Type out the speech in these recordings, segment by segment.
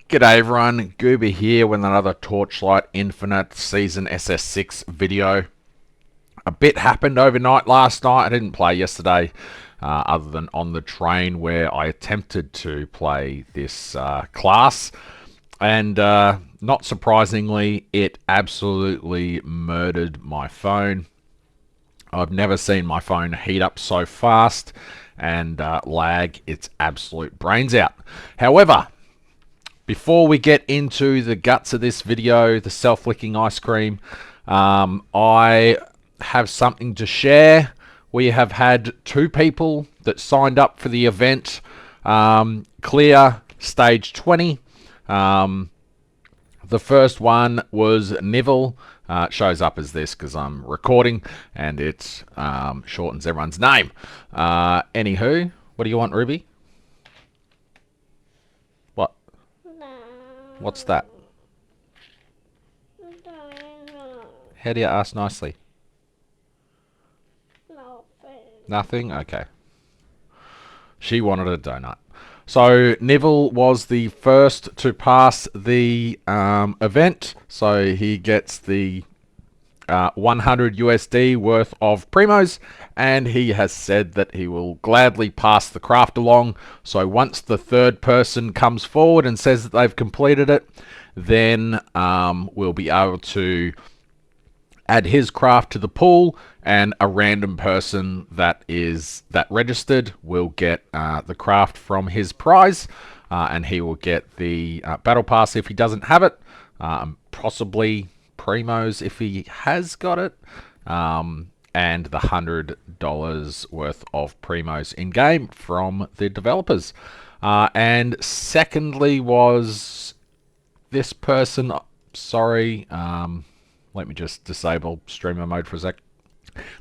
G'day everyone, Goober here with another Torchlight Infinite Season SS6 video. A bit happened overnight last night. I didn't play yesterday, other than on the train where I attempted to play this class. And not surprisingly, it absolutely murdered my phone. I've never seen my phone heat up so fast and lag its absolute brains out. However, before we get into the guts of this video, the self-licking ice cream, I have something to share. We have had 2 people that signed up for the event clear stage 20. The first one was Nyvill. It shows up as this because I'm recording and it shortens everyone's name. Anywho, what do you want, Ruby? What? What's that? How do you ask nicely? Nothing? Okay. She wanted a donut. So Nyvill was the first to pass the event, so he gets the 100 USD worth of primos, and he has said that he will gladly pass the craft along. So once the third person comes forward and says that they've completed it, then we'll be able to add his craft to the pool, and a random person that registered will get the craft from his prize, and he will get the battle pass if he doesn't have it, possibly primos if he has got it, and the $100 worth of primos in game from the developers. And secondly was this person. Sorry, let me just disable streamer mode for a sec.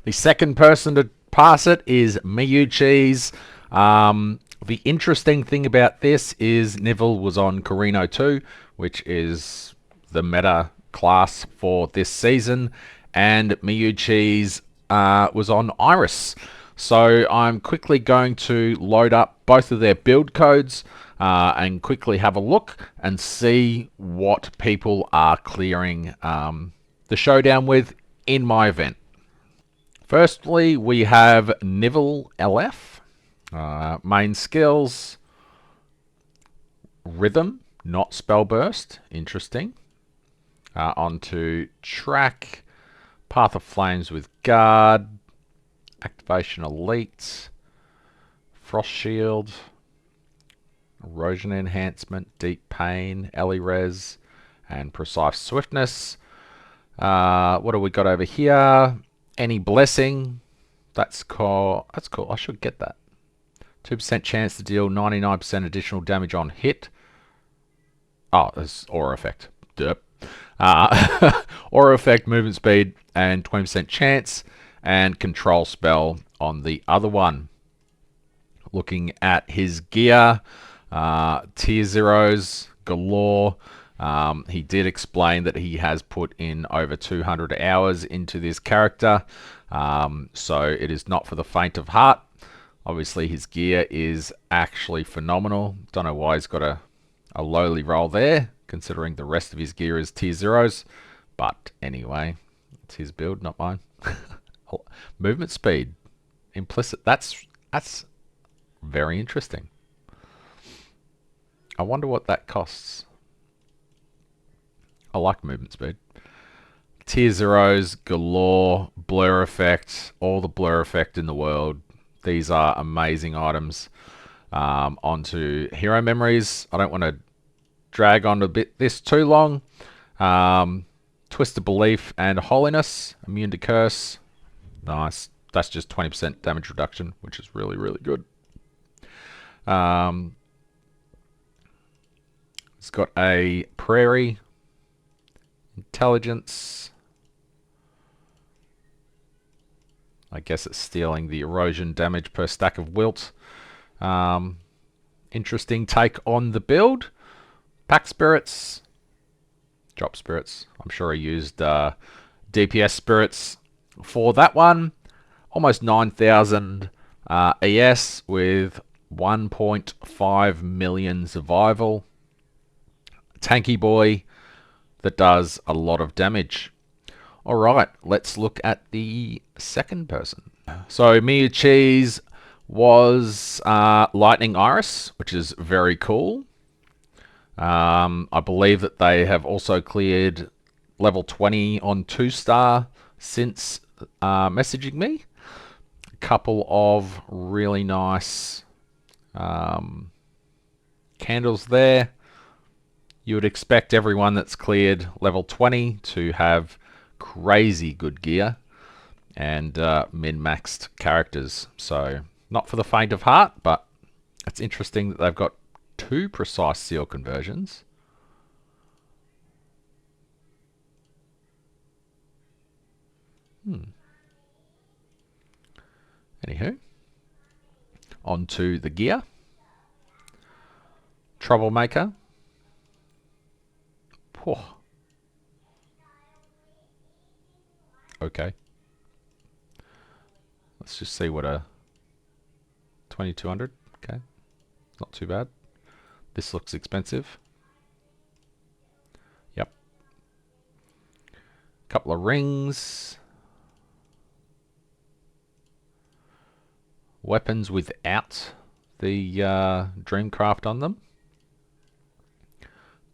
The second person to pass it is MiyuCheese. The interesting thing about this is Nyvill was on Carino 2, which is the meta class for this season, and MiyuCheese was on Iris. So I'm quickly going to load up both of their build codes and quickly have a look and see what people are clearing the showdown with in my event. Firstly, we have Nyvill LF. Main skills, Rhythm, not Spell Burst. Interesting. Onto Track, Path of Flames with Guard, Activation Elite, Frost Shield, Erosion Enhancement, Deep Pain, Ellie Res, and Precise Swiftness. What do we got over here? Any Blessing. That's cool. That's cool. I should get that. 2% chance to deal 99% additional damage on hit. Oh, that's Aura Effect. Derp. Aura Effect, movement speed, and 20% chance. And Control Spell on the other one. Looking at his gear. Tier 0s galore. He did explain that he has put in over 200 hours into this character, so it is not for the faint of heart. Obviously his gear is actually phenomenal. Don't know why he's got a lowly roll there, considering the rest of his gear is tier 0s, but anyway, it's his build, not mine. Movement speed, implicit, that's very interesting. I wonder what that costs. I like movement speed. Tier 0s galore, blur effect, all the blur effect in the world. These are amazing items. Onto hero memories. I don't want to drag on this too long. Twisted Belief and Holiness, immune to curse. Nice. That's just 20% damage reduction, which is really, really good. It's got a Prairie, Intelligence. I guess it's stealing the erosion damage per stack of wilt. Interesting take on the build. Pack Spirits. Drop Spirits. I'm sure I used DPS Spirits for that one. Almost 9,000 ES with 1.5 million survival. tanky boy that does a lot of damage. Alright, let's look at the second person. So MiyuCheese was Lightning Iris, which is very cool. I believe that they have also cleared level 20 on 2-star since messaging me. A couple of really nice candles there. You would expect everyone that's cleared level 20 to have crazy good gear and min-maxed characters. So not for the faint of heart, but it's interesting that they've got 2 precise seal conversions. Anywho, on to the gear. Troublemaker. Oh. Okay. Let's just see what a 2200. Okay. Not too bad. This looks expensive. Yep. Couple of rings. Weapons without the Dreamcraft on them.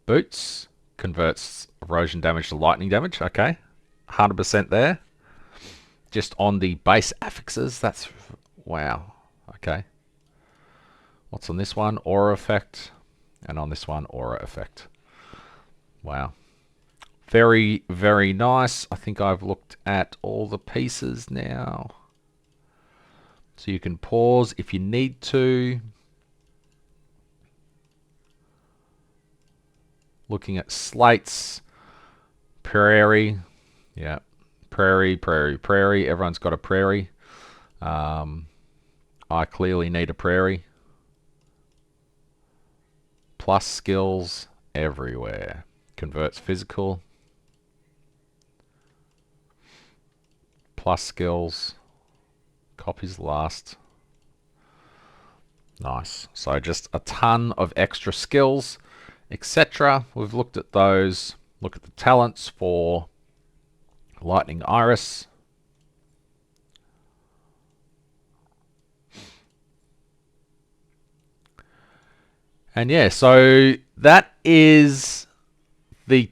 Boots. Converts erosion damage to lightning damage. Okay. 100% there. Just on the base affixes. That's... wow. Okay. What's on this one? Aura effect. And on this one, aura effect. Wow. Very, very nice. I think I've looked at all the pieces now. So you can pause if you need to. Looking at slates. Prairie. Yeah. Prairie, prairie, prairie. Everyone's got a prairie. I clearly need a prairie. Plus skills everywhere. Converts physical. Plus skills. Copies last. Nice. So just a ton of extra skills, etc. We've looked at those. Look at the talents for Lightning Iris. And yeah, so that is the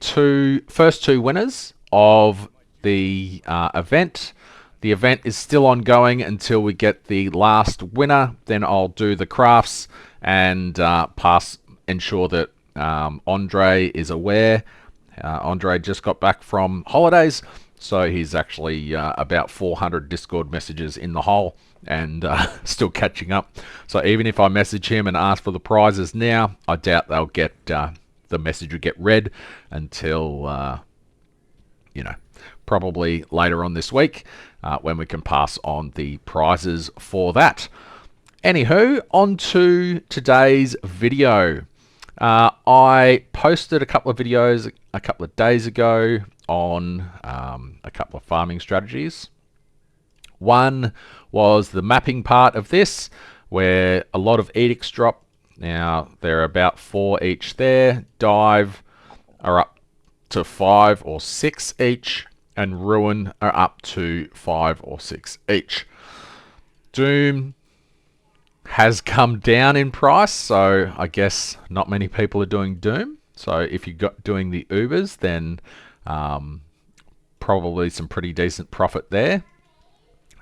first two winners of the event. The event is still ongoing until we get the last winner. Then I'll do the crafts and ensure that Andre is aware. Andre just got back from holidays, so he's actually about 400 Discord messages in the hole and still catching up. So even if I message him and ask for the prizes now, I doubt they'll get the message will get read until probably later on this week when we can pass on the prizes for that. Anywho, on to today's video. I posted a couple of videos a couple of days ago on a couple of farming strategies. One was the mapping part of this, where a lot of edicts drop. Now, there are about 4 each there. Dive are up to 5 or 6 each. And Ruin are up to 5 or 6 each. Doom has come down in price, so I guess not many people are doing Doom. So if you're doing the Ubers, then probably some pretty decent profit there.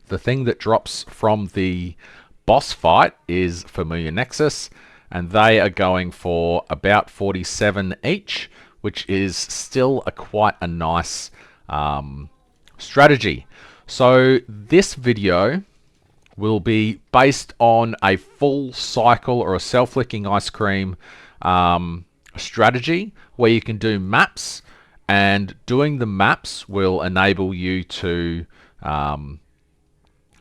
The thing that drops from the boss fight is Familiar Nexus, and they are going for about 47 each, which is still quite a nice strategy. So this video will be based on a full cycle or a self-licking ice cream strategy where you can do maps, and doing the maps will enable you to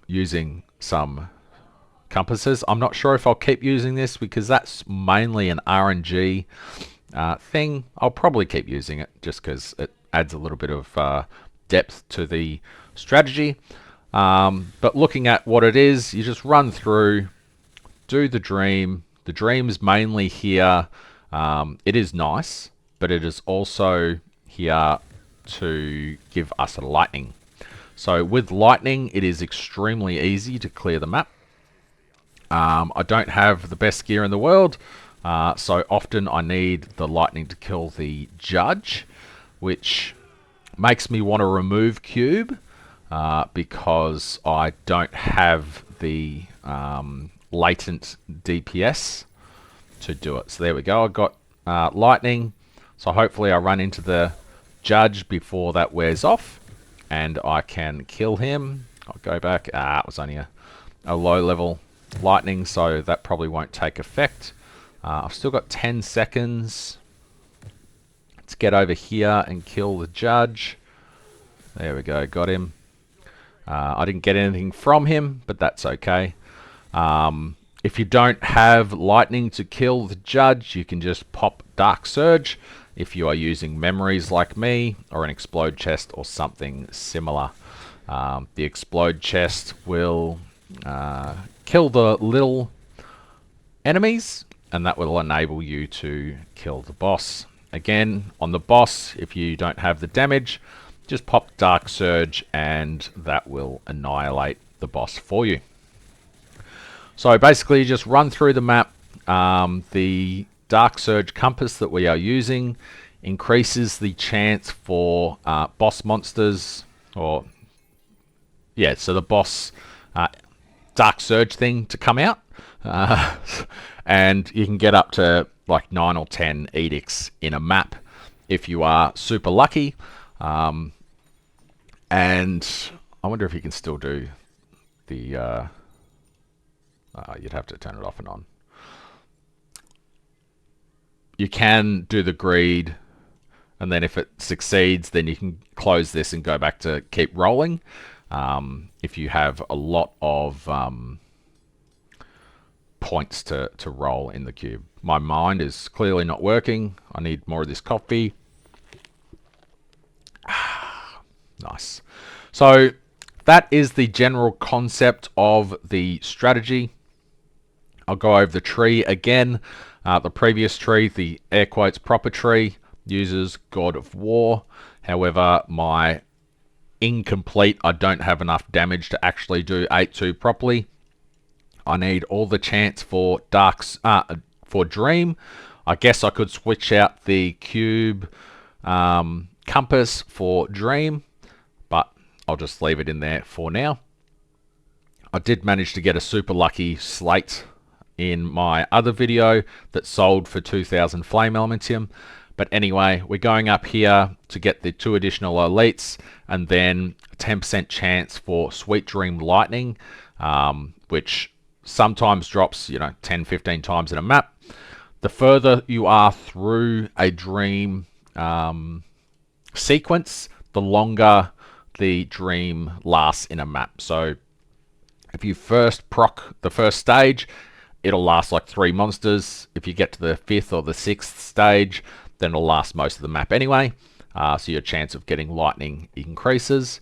using some compasses. I'm not sure if I'll keep using this because that's mainly an RNG thing. I'll probably keep using it just because it adds a little bit of depth to the strategy. But looking at what it is, you just run through, do the dream. The dream's mainly here. It is nice. but it is also here to give us a lightning. So with lightning, it is extremely easy to clear the map. I don't have the best gear in the world, so often I need the lightning to kill the judge, which makes me want to remove cube because I don't have the latent DPS to do it. So there we go. I got lightning, so hopefully I run into the judge before that wears off and I can kill him. I'll go back. It was only a low level lightning, so that probably won't take effect. I've still got 10 seconds. Let's get over here and kill the judge. There we go, got him. I didn't get anything from him, but that's okay. If you don't have lightning to kill the judge, you can just pop Dark Surge if you are using memories like me, or an explode chest or something similar. The explode chest will kill the little enemies, and that will enable you to kill the boss. Again, on the boss, if you don't have the damage, just pop Dark Surge and that will annihilate the boss for you. So basically, just run through the map. The Dark Surge compass that we are using increases the chance for boss monsters, or yeah, so the boss Dark Surge thing to come out. And you can get up to like 9 or 10 edicts in a map if you are super lucky. And I wonder if you can still do the... you'd have to turn it off and on. You can do the greed, and then if it succeeds, then you can close this and go back to keep rolling. If you have a lot of points to roll in the cube. My mind is clearly not working. I need more of this coffee. Nice. So that is the general concept of the strategy. I'll go over the tree again. The previous tree, the air quotes proper tree, uses God of War. However, my incomplete, I don't have enough damage to actually do 8-2 properly. I need all the chance for for Dream. I guess I could switch out the cube compass for Dream, but I'll just leave it in there for now. I did manage to get a super lucky slate in my other video that sold for 2,000 flame elementium. But anyway, we're going up here to get the 2 additional elites, and then 10% chance for Sweet Dream Lightning, which sometimes drops, 10, 15 times in a map. The further you are through a dream sequence, the longer the dream lasts in a map. So if you first proc the first stage, it'll last like 3 monsters. If you get to the 5th or the 6th stage, then it'll last most of the map anyway. So your chance of getting lightning increases.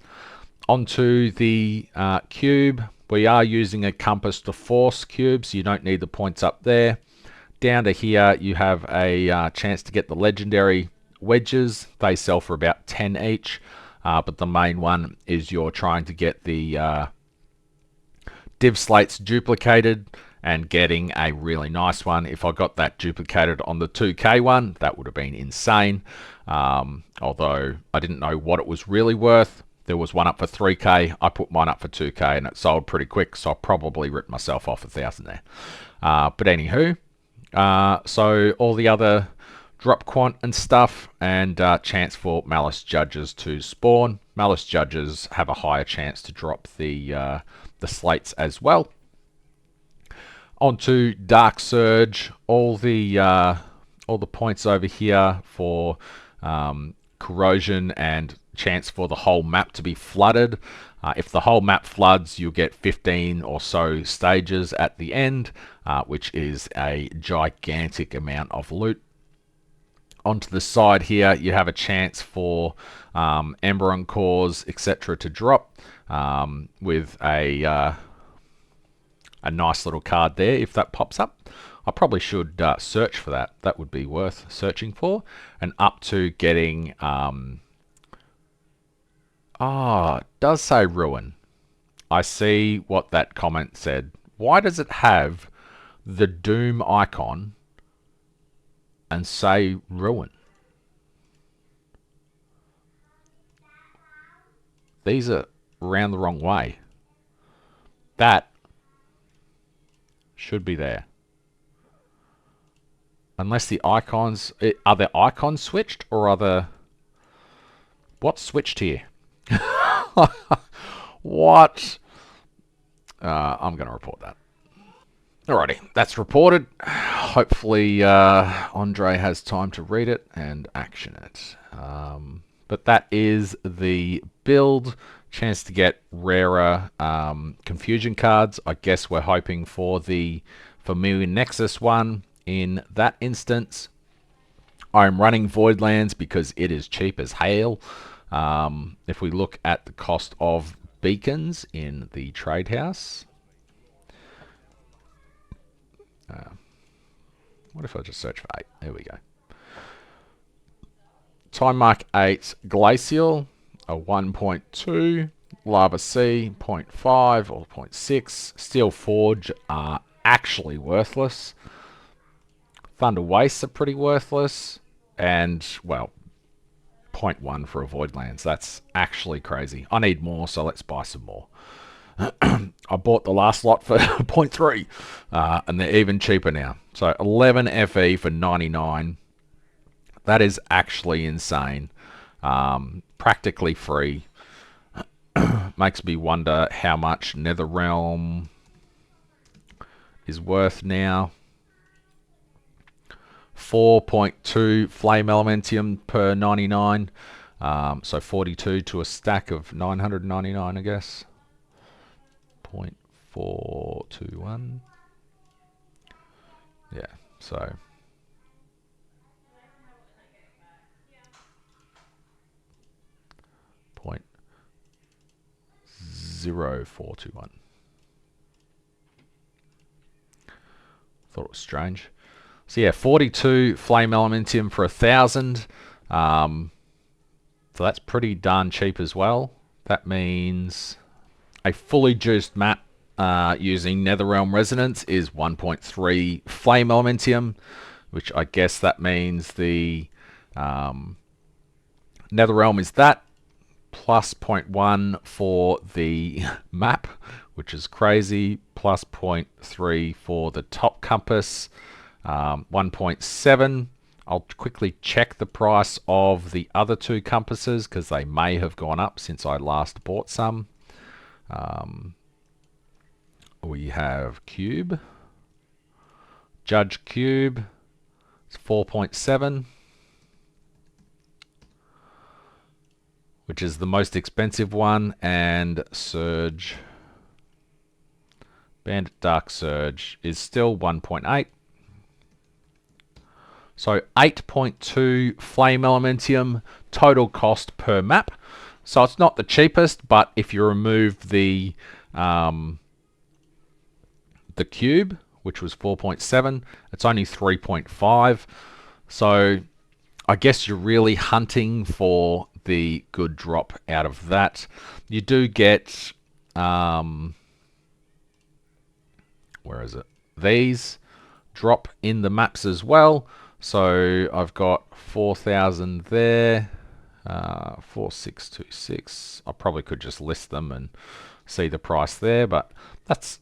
Onto the cube. We are using a compass to force cubes. You don't need the points up there. Down to here, you have a chance to get the legendary wedges. They sell for about 10 each. But the main one is you're trying to get the div slates duplicated and getting a really nice one. If I got that duplicated on the 2k one, that would have been insane. Although I didn't know what it was really worth. There was one up for 3k. I put mine up for 2k and it sold pretty quick, so I probably ripped myself off 1,000 there. But anywho, so all the other drop quant and stuff, and chance for Malice Judges to spawn. Malice Judges have a higher chance to drop the slates as well. Onto Dark Surge, all the points over here for corrosion and chance for the whole map to be flooded. If the whole map floods, you'll get 15 or so stages at the end, which is a gigantic amount of loot. Onto the side here, you have a chance for Emberon cores, etc. to drop with a nice little card there if that pops up. I probably should search for that. That would be worth searching for. And up to getting... it does say ruin. I see what that comment said. Why does it have the Doom icon and say ruin? These are round the wrong way. That should be there. Unless the icons... Are the icons switched or are the... What's switched here? What? I'm going to report that. Alrighty, that's reported. Hopefully Andre has time to read it and action it. But that is the build. Chance to get rarer confusion cards. I guess we're hoping for the Familiar Nexus one. In that instance, I'm running Voidlands because it is cheap as hail. If we look at the cost of beacons in the trade house, what if I just search for 8? There we go. Time Mark 8 Glacial, a 1.2, Lava Sea 0.5 or 0.6. Steel Forge are actually worthless. Thunder Wastes are pretty worthless. And, well, 0.1 for a Voidlands. That's actually crazy. I need more, so let's buy some more. I bought the last lot for 0.3, and they're even cheaper now. So 11 FE for 99. That is actually insane. Practically free. Makes me wonder how much Netherrealm is worth now. 4.2 Flame Elementium per 99. So 42 to a stack of 999, I guess. 0.421. Yeah, so... Point 0421. Thought it was strange. So yeah, 42 Flame Elementium for 1,000. So that's pretty darn cheap as well. That means a fully juiced map using Netherrealm Resonance is 1.3 Flame Elementium, which I guess that means the Netherrealm is that, plus 0.1 for the map, which is crazy, plus 0.3 for the top compass, 1.7. I'll quickly check the price of the other two compasses because they may have gone up since I last bought some. We have Cube. Judge Cube. It's 4.7. Which is the most expensive one. And Surge. Bandit Dark Surge is still 1.8. So 8.2 Flame Elementium total cost per map. So it's not the cheapest, but if you remove the cube, which was 4.7, it's only 3.5. So I guess you're really hunting for the good drop out of that. You do get, where is it? These drop in the maps as well. So I've got 4,000 there, 4626. I probably could just list them and see the price there, but that's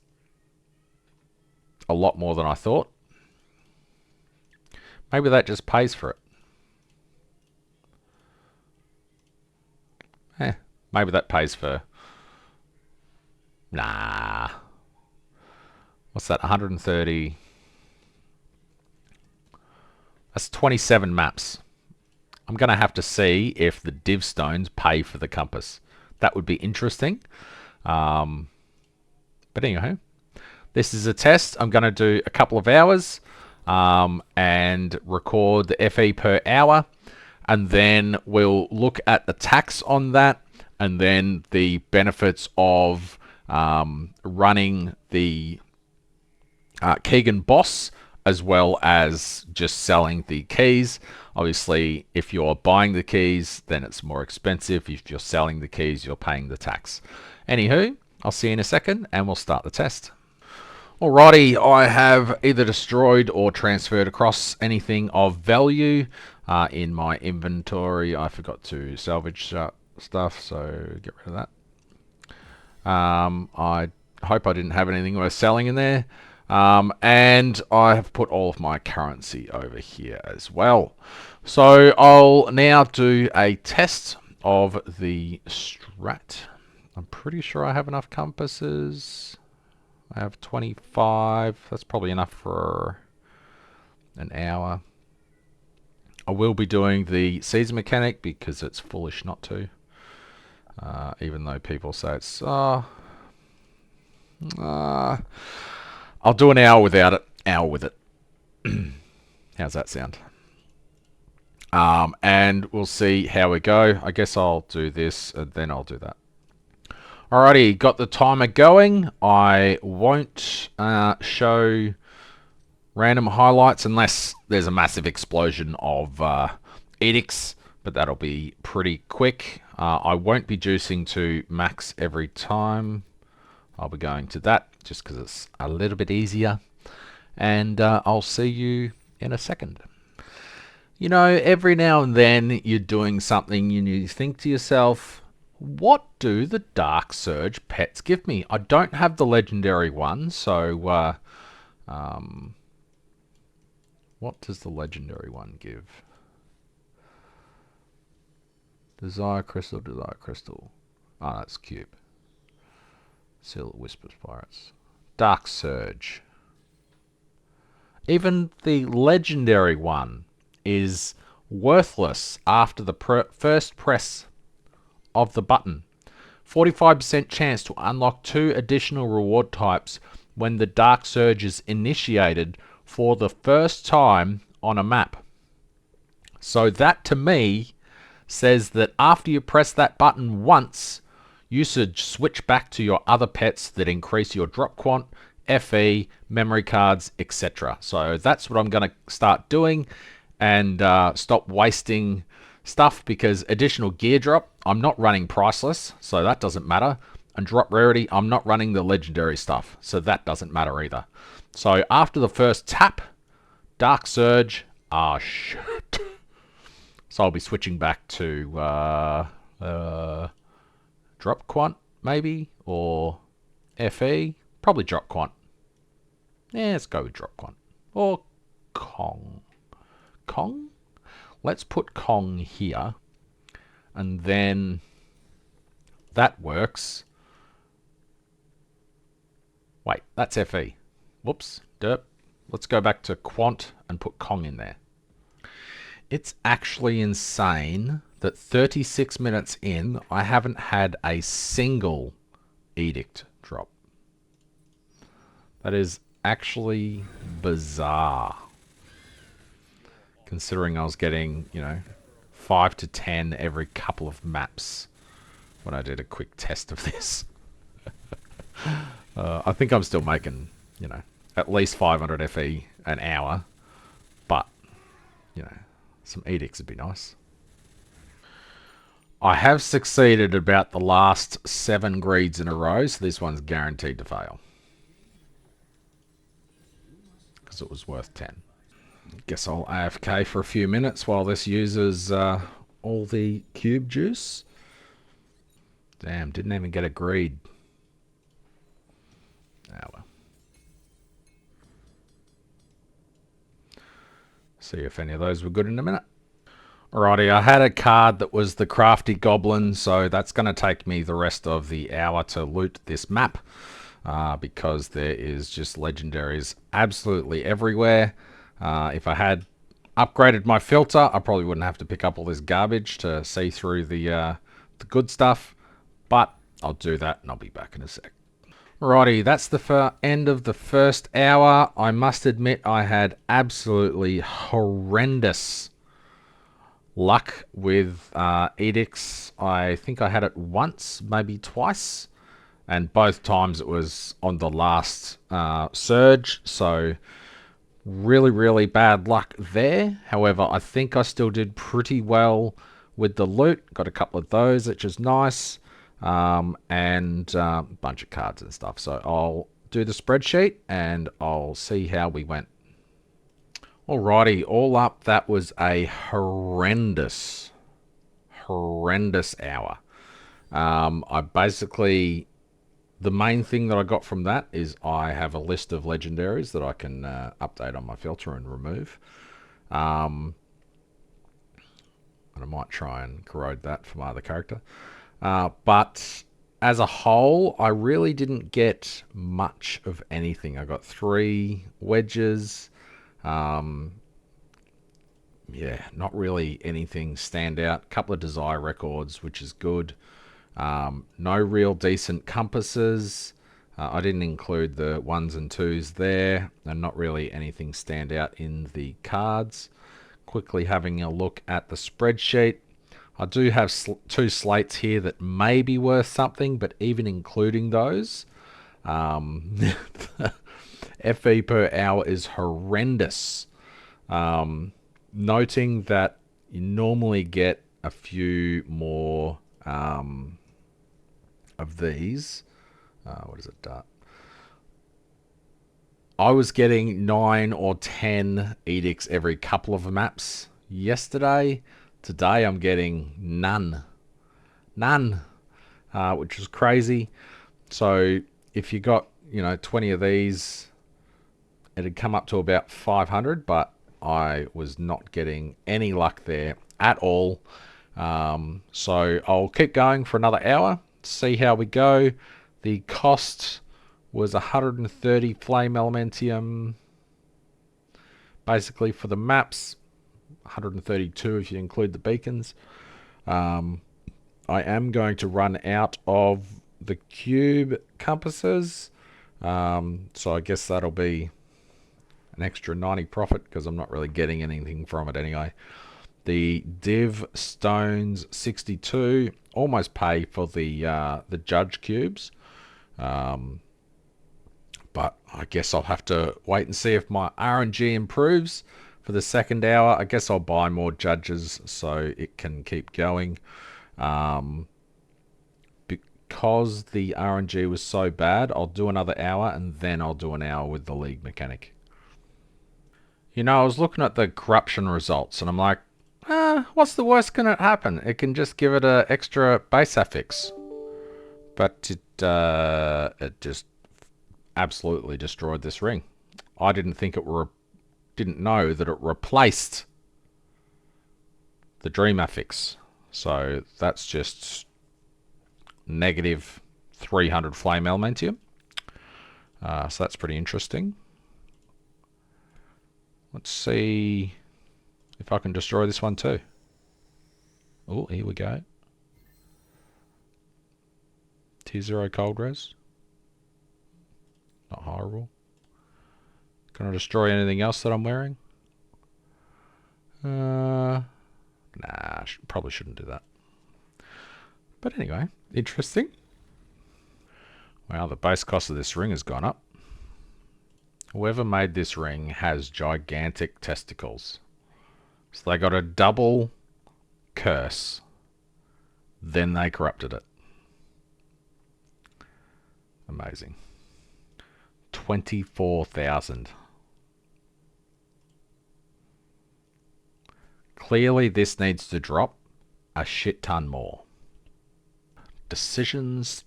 a lot more than I thought. Maybe that just pays for it. Maybe that pays for... Nah. What's that? 130... That's 27 maps. I'm going to have to see if the div stones pay for the compass. That would be interesting. But anyway, this is a test. I'm going to do a couple of hours and record the FE per hour. And then we'll look at the tax on that and then the benefits of running the Keegan Boss as well as just selling the keys. Obviously, if you're buying the keys, then it's more expensive. If you're selling the keys, you're paying the tax. Anywho, I'll see you in a second and we'll start the test. Alrighty, I have either destroyed or transferred across anything of value in my inventory. I forgot to salvage stuff, so get rid of that. I hope I didn't have anything worth selling in there. And I have put all of my currency over here as well. So I'll now do a test of the Strat. I'm pretty sure I have enough compasses. I have 25. That's probably enough for an hour. I will be doing the season mechanic because it's foolish not to. Even though people say it's... I'll do an hour without it. Hour with it. How's that sound? And we'll see how we go. I guess I'll do this and then I'll do that. Alrighty, got the timer going. I won't show random highlights unless there's a massive explosion of edicts, but that'll be pretty quick. I won't be juicing to max every time. I'll be going to that just because it's a little bit easier. And I'll see you in a second. You know, every now and then you're doing something and you think to yourself, what do the Dark Surge pets give me? I don't have the legendary one, so what does the legendary one give? Desire Crystal, Desire Crystal. Oh, that's cube. Seal Whispers Pirates. Dark Surge. Even the legendary one is worthless after the first press of the button. 45% chance to unlock 2 additional reward types when the Dark Surge is initiated for the first time on a map. So that to me says that after you press that button once, you should switch back to your other pets that increase your drop quant, FE, memory cards, etc. So that's what I'm going to start doing and stop wasting stuff, because additional gear drop, I'm not running priceless, so that doesn't matter. And drop rarity, I'm not running the legendary stuff, so that doesn't matter either. So after the first tap, Dark Surge, shit. So I'll be switching back to drop quant, maybe, or FE, probably drop quant. Yeah, let's go with drop quant. Or Kong. Kong? Let's put Kong here, and then that works. Wait, that's FE. Whoops, derp. Let's go back to Quant and put Kong in there. It's actually insane that 36 minutes in, I haven't had a single edict drop. That is actually bizarre. Considering I was getting, 5 to 10 every couple of maps when I did a quick test of this. I think I'm still making, at least 500 FE an hour. But, some edicts would be nice. I have succeeded about the last 7 greeds in a row, so this one's guaranteed to fail. Because it was worth 10. Guess I'll AFK for a few minutes while this uses all the cube juice. Damn, didn't even get a greed. Ah, well. See if any of those were good in a minute. Alrighty, I had a card that was the Crafty Goblin, so that's going to take me the rest of the hour to loot this map. Because there is just legendaries absolutely everywhere. If I had upgraded my filter, I probably wouldn't have to pick up all this garbage to see through the good stuff. But I'll do that and I'll be back in a sec. Alrighty, that's the end of the first hour. I must admit I had absolutely horrendous luck with edicts. I think I had it once, maybe twice. And both times it was on the last surge. So Really, really bad luck there. However, I think I still did pretty well with the loot. Got a couple of those, which is nice. And a bunch of cards and stuff. So I'll do the spreadsheet and I'll see how we went. Alrighty, all up, that was a horrendous hour. I basically, the main thing that I got from that is I have a list of legendaries that I can update on my filter and remove. And I might try and corrode that for my other character. But as a whole, I really didn't get much of anything. I got 3 wedges. Yeah, not really anything stand out. Couple of desire records, which is good. No real decent compasses. I didn't include the 1s and 2s there, and not really anything stand out in the cards. Quickly having a look at the spreadsheet. I do have 2 slates here that may be worth something, but even including those, FE per hour is horrendous. Noting that you normally get a few more of these. What is it, Dart? I was getting 9 or 10 edicts every couple of maps yesterday. Today I'm getting none. None. Which is crazy. So if you got, 20 of these, it'd come up to about 500, but I was not getting any luck there at all. So I'll keep going for another hour, see how we go. The cost was 130 flame elementium basically for the maps, 132 if you include the beacons. I am going to run out of the cube compasses, so I guess that'll be an extra 90 profit because I'm not really getting anything from it anyway. The div stones 62 almost pay for the judge cubes, but I guess I'll have to wait and see if my RNG improves for the second hour. I guess I'll buy more judges so it can keep going. Because the RNG was so bad, I'll do another hour and then I'll do an hour with the league mechanic. I was looking at the corruption results and I'm like, what's the worst can it happen? It can just give it an extra base affix. But it just absolutely destroyed this ring. I didn't know that it replaced the dream affix. So that's just negative 300 flame elementium. So that's pretty interesting. Let's see if I can destroy this one too. Oh, here we go. Tier 0 cold res. Not horrible. Can I destroy anything else that I'm wearing? Nah, probably shouldn't do that. But anyway, interesting. Well, the base cost of this ring has gone up. Whoever made this ring has gigantic testicles. So they got a double curse. Then they corrupted it. Amazing. 24,000. Clearly this needs to drop a shit ton more. Decisions.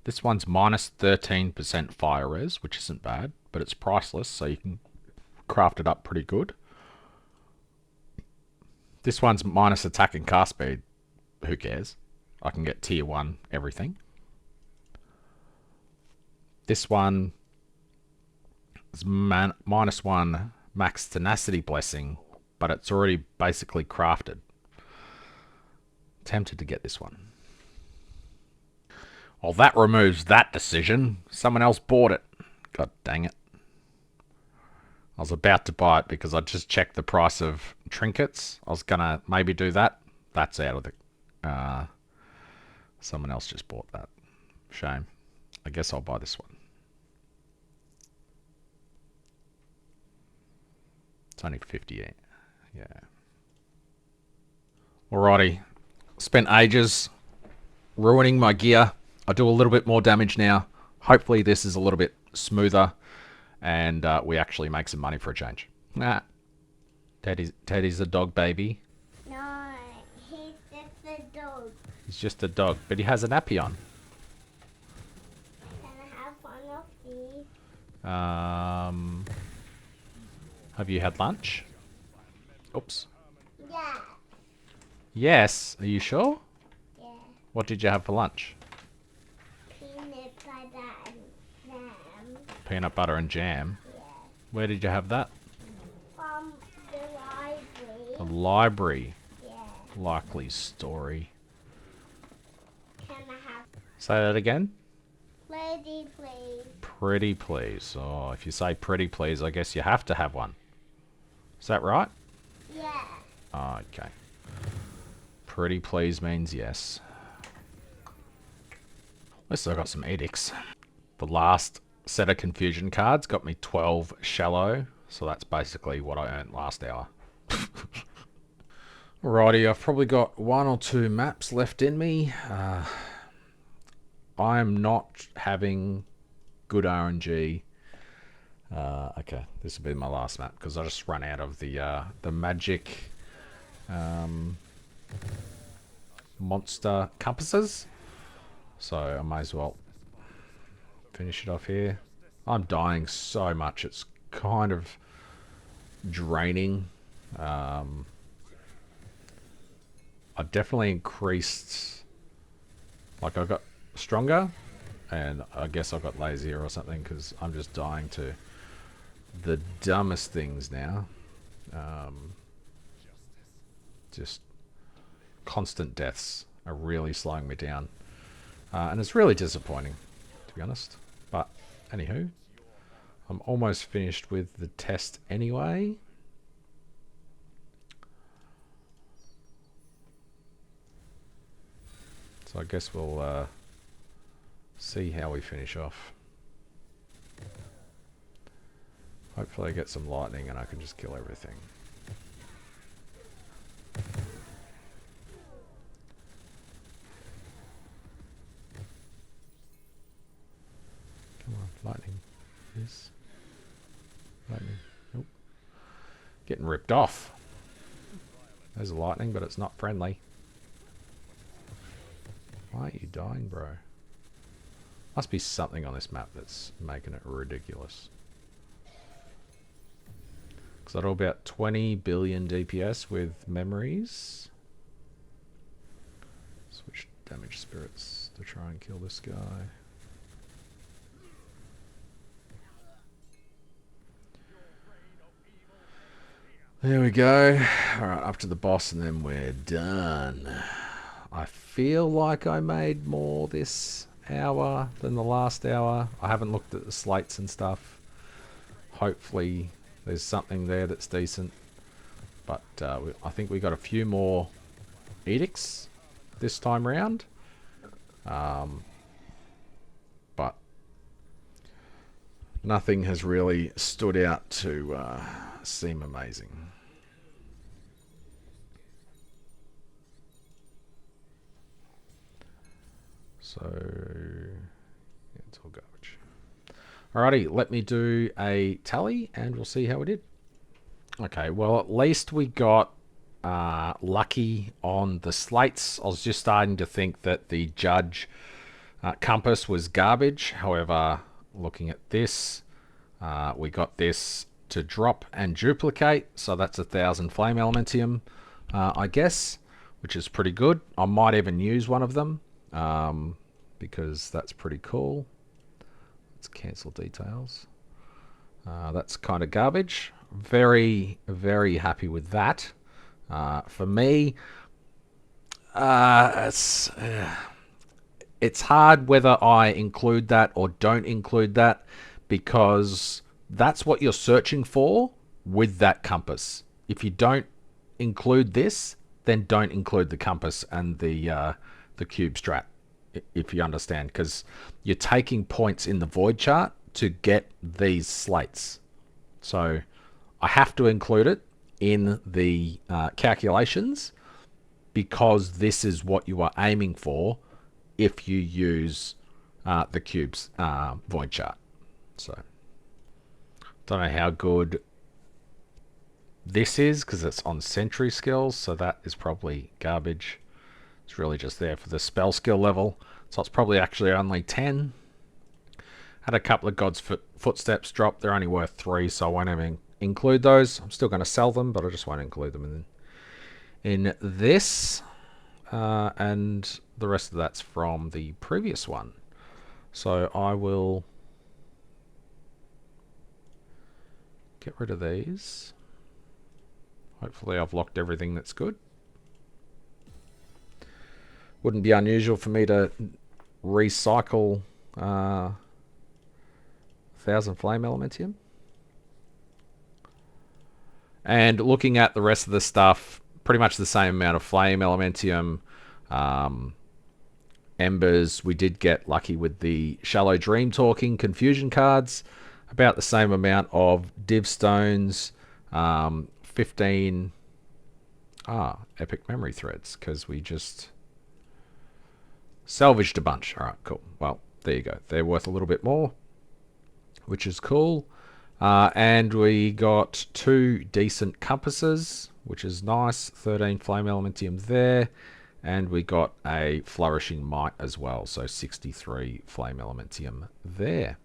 This one's minus 13% fire res, which isn't bad, but it's priceless, so you can craft it up pretty good. This one's minus attack and cast speed. Who cares? I can get tier 1 everything. This one is minus 1 max tenacity blessing, but it's already basically crafted. Tempted to get this one. Well, that removes that decision. Someone else bought it. God dang it. I was about to buy it because I just checked the price of trinkets. I was going to maybe do that. That's out of the... someone else just bought that. Shame. I guess I'll buy this one. It's only 58. Yeah. Alrighty. Spent ages ruining my gear. I do a little bit more damage now. Hopefully this is a little bit smoother and we actually make some money for a change. Nah. Teddy's a dog baby. No, he's just a dog. He's just a dog, but he has a nappy on. Can I have one of these? Have you had lunch? Oops. Yeah. Yes. Are you sure? Yeah. What did you have for lunch? Peanut butter and jam. Peanut butter and jam. Yeah. Where did you have that? From the library. The library. Yeah. Likely story. Can I have Say that again. lady, please? Pretty please. Oh, if you say pretty please, I guess you have to have one. Is that right? Yeah. Oh, okay. Pretty please means yes. At least I got some edicts. The last set of confusion cards got me 12 shallow, so that's basically what I earned last hour. Alrighty, I've probably got 1 or 2 maps left in me. I am not having good RNG. Okay, this will be my last map because I just run out of the magic monster compasses. So I might as well finish it off here. I'm dying so much, it's kind of draining. I've definitely increased, like I got stronger and I guess I got lazier or something because I'm just dying to the dumbest things now. Just constant deaths are really slowing me down. And it's really disappointing, to be honest. But, anywho, I'm almost finished with the test anyway. So I guess we'll see how we finish off. Hopefully I get some lightning and I can just kill everything. Come on, lightning. Yes. Lightning. Nope. Getting ripped off. There's a lightning, but it's not friendly. Why are you dying, bro? Must be something on this map that's making it ridiculous. Because I do about 20 billion DPS with memories. Switch damage spirits to try and kill this guy. There we go. Alright, up to the boss and then we're done. I feel like I made more this hour than the last hour. I haven't looked at the slates and stuff. Hopefully there's something there that's decent. But I think we got a few more edicts this time round. But nothing has really stood out to seem amazing. So, yeah, it's all garbage. Alrighty, let me do a tally and we'll see how we did. Okay, well, at least we got lucky on the slates. I was just starting to think that the judge compass was garbage. However, looking at this, we got this to drop and duplicate. So that's 1,000 flame elementium, I guess, which is pretty good. I might even use one of them. Because that's pretty cool. Let's cancel details. That's kind of garbage. Very, very happy with that. For me, it's hard whether I include that or don't include that because that's what you're searching for with that compass. If you don't include this, then don't include the compass and the cube strat. If you understand, because you're taking points in the void chart to get these slates. So I have to include it in the calculations because this is what you are aiming for if you use the cube's void chart. So, don't know how good this is because it's on sentry skills, so that is probably garbage. It's really just there for the spell skill level, so it's probably actually only 10. Had a couple of God's footsteps drop. They're only worth 3, so I won't even include those. I'm still going to sell them, but I just won't include them in this. And the rest of that's from the previous one. So I will get rid of these. Hopefully I've locked everything that's good. Wouldn't be unusual for me to recycle 1000 flame elementium. And looking at the rest of the stuff, pretty much the same amount of flame elementium. Embers, we did get lucky with the shallow dream talking confusion cards. About the same amount of div stones. 15 epic memory threads, because we just salvaged a bunch. All right, cool. Well, there you go. They're worth a little bit more, which is cool. And we got 2 decent compasses, which is nice. 13 flame elementium there. And we got a flourishing might as well. So 63 flame elementium there.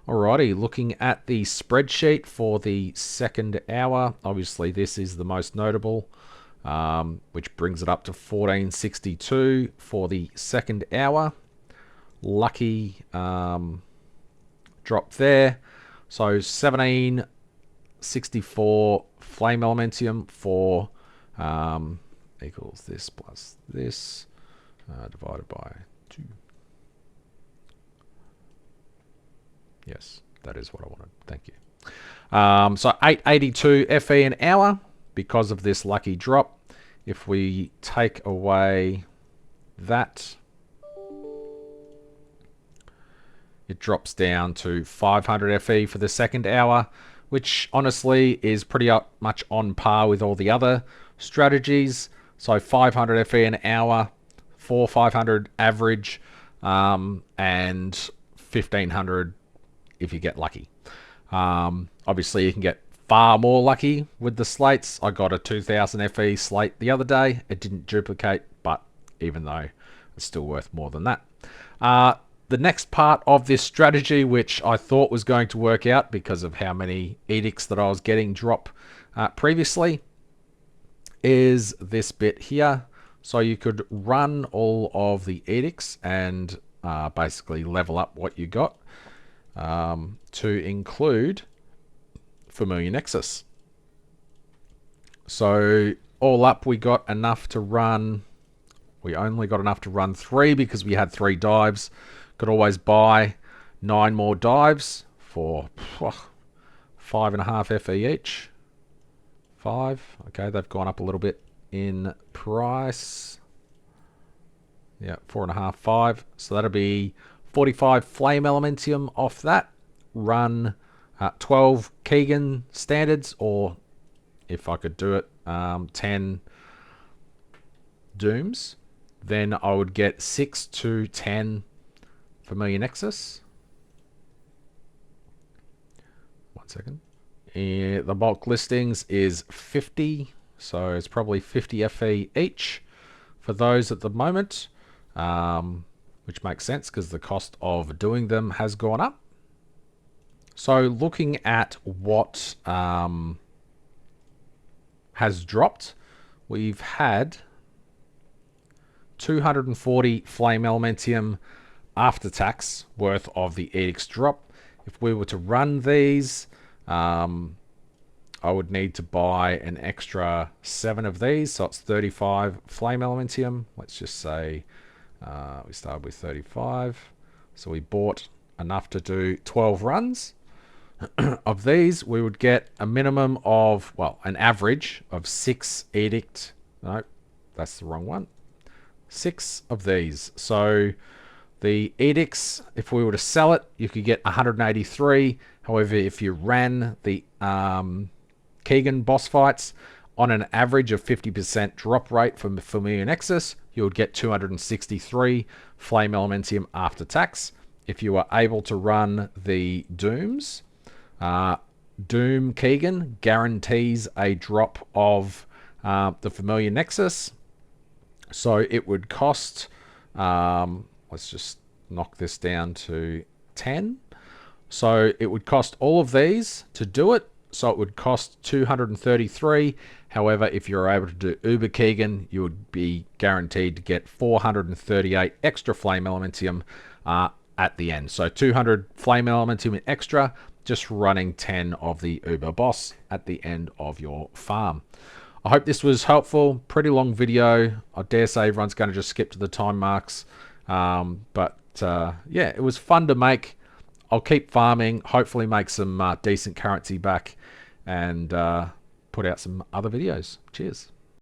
Alrighty, looking at the spreadsheet for the second hour. Obviously, this is the most notable, which brings it up to 1462 for the second hour. Lucky drop there. So 1764 flame elementium for equals this plus this divided by 2. Yes, that is what I wanted. Thank you. So 882 FE an hour because of this lucky drop. If we take away that, it drops down to 500 FE for the second hour, which honestly is pretty much on par with all the other strategies. So 500 FE an hour, 500 average, and 1500 if you get lucky. Obviously, you can get far more lucky with the slates. I got a 2000 FE slate the other day. It didn't duplicate, but even though it's still worth more than that. The next part of this strategy, which I thought was going to work out because of how many edicts that I was getting drop previously, is this bit here. So you could run all of the edicts and basically level up what you got. To include Familiar Nexus. So all up, we got enough to run. We only got enough to run 3 because we had 3 dives. Could always buy 9 more dives for 5.5 FE each. 5. Okay, they've gone up a little bit in price. Yeah, 4.5, 5. So that'll be 45 flame elementium off that. Run 12 Keegan standards, or if I could do it, 10 dooms. Then I would get 6 to 10 Familiar Nexus. 1 second. The bulk listings is 50, so it's probably 50 FE each for those at the moment. Which makes sense because the cost of doing them has gone up. So looking at what has dropped, we've had 240 flame elementium after tax worth of the edicts drop. If we were to run these, I would need to buy an extra 7 of these, so it's 35 flame elementium. Let's just say we started with 35, so we bought enough to do 12 runs. Of these, we would get a minimum of, well, an average of 6 edict. No, that's the wrong one. 6 of these. So the edicts, if we were to sell it, you could get 183. However, if you ran the Keegan boss fights, on an average of 50% drop rate from Familiar Nexus, you would get 263 Flame Elementium after tax. If you are able to run the Dooms, Doom Keegan guarantees a drop of the Familiar Nexus. So it would cost, let's just knock this down to 10. So it would cost all of these to do it. So it would cost 233. However, if you're able to do Uber Keegan, you would be guaranteed to get 438 extra Flame Elementium at the end. So 200 Flame Elementium extra, just running 10 of the Uber boss at the end of your farm. I hope this was helpful. Pretty long video. I dare say everyone's going to just skip to the time marks. But yeah, it was fun to make. I'll keep farming, hopefully make some decent currency back, and put out some other videos. Cheers.